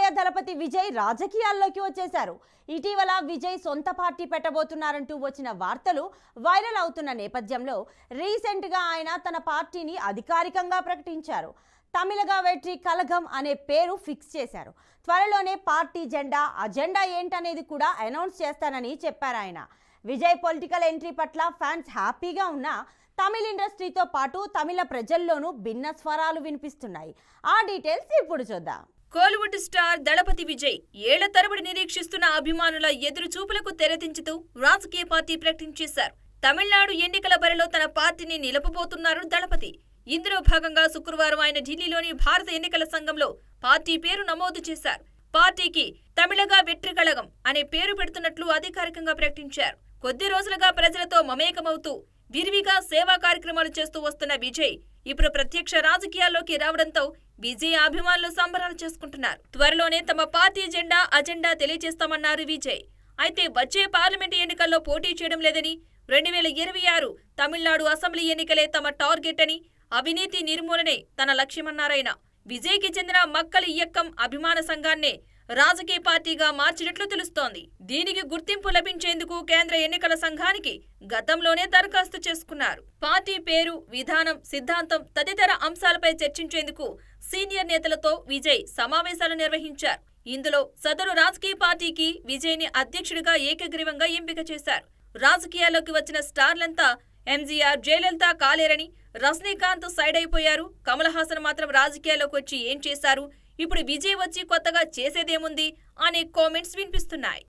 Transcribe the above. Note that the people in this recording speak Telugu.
ఇళయ దళపతి విజయ్ రాజకీయాల్లోకి వచ్చేశారు. ఇటీవల విజయ్ సొంత పార్టీ పెట్టబోతున్నారంటూ వచ్చిన వార్తలు వైరల్ అవుతున్న నేపథ్యంలో రీసెంట్ గా ఆయన తన పార్టీని అధికారికంగా ప్రకటించారు. తమిళగా వెట్రి కలగం అనే పేరు ఫిక్స్ చేశారు. త్వరలోనే పార్టీ అజెండా ఏంటనేది కూడా అనౌన్స్ చేస్తానని చెప్పారు ఆయన. విజయ్ పొలిటికల్ ఎంట్రీ పట్ల ఫ్యాన్స్ హ్యాపీగా ఉన్నా తమిళ ఇండస్ట్రీతో పాటు తమిళ ప్రజల్లోనూ భిన్న స్వరాలు వినిపిస్తున్నాయి. ఆ డీటెయిల్స్ ఇప్పుడు చూద్దాం. కోలీవుడ్ స్టార్ దళపతి విజయ్ ఏళ్ల తరబడి నిరీక్షిస్తున్న అభిమానుల ఎదురు చూపులకు తెరదించుతూ రాజకీయ పార్టీ ప్రకటించేశారు. తమిళనాడు ఎన్నికల బరిలో తన పార్టీని నిలపబోతున్నారు దళపతి. ఇందులో భాగంగా శుక్రవారం ఆయన ఢిల్లీలోని భారత ఎన్నికల సంఘంలో పార్టీ పేరు నమోదు చేశారు. పార్టీకి తమిళగా వెట్రి కళగం అనే పేరు పెడుతున్నట్లు అధికారికంగా ప్రకటించారు. కొద్ది రోజులుగా ప్రజలతో మమేకమవుతూ విరివిగా సేవా కార్యక్రమాలు చేస్తూ వస్తున్న విజయ్ ఇప్పుడు ప్రత్యక్ష రాజకీయాల్లోకి రావడంతో విజయ్ అభిమానులు సంబరాలు చేసుకుంటున్నారు. త్వరలోనే తమ పార్టీ అజెండా తెలియజేస్తామన్నారు విజయ్. అయితే వచ్చే పార్లమెంటు ఎన్నికల్లో పోటీ చేయడం లేదని, 2026 తమిళనాడు అసెంబ్లీ ఎన్నికలే తమ టార్గెట్ అని, అవినీతి నిర్మూలనే తన లక్ష్యమన్నారాయన. విజయ్కి చెందిన మక్కలి ఇయ్యక్కం అభిమాన సంఘాన్నే రాజకీయ పార్టీగా మార్చినట్లు తెలుస్తోంది. దీనికి గుర్తింపు లభించేందుకు కేంద్ర ఎన్నికల సంఘానికి గతంలోనే దరఖాస్తు చేసుకున్నారు. పార్టీ పేరు, విధానం, సిద్ధాంతం తదితర అంశాలపై చర్చించేందుకు సీనియర్ నేతలతో విజయ్ సమావేశాలు నిర్వహించారు. ఇందులో సదరు రాజకీయ పార్టీకి విజయ్ని అధ్యక్షుడిగా ఏకగ్రీవంగా ఎంపిక చేశారు. రాజకీయాల్లోకి వచ్చిన స్టార్లంతా ఎంజీఆర్, జయలలిత కాలేరని, రజనీకాంత్ సైడ్ అయిపోయారు. కమల్ హాసన్ మాత్రం రాజకీయాల్లోకి వచ్చి ఏం చేశారు, ఇప్పుడు విజయ్ వచ్చి కొత్తగా చేసేదేముంది అనే కామెంట్స్ వినిపిస్తున్నాయి.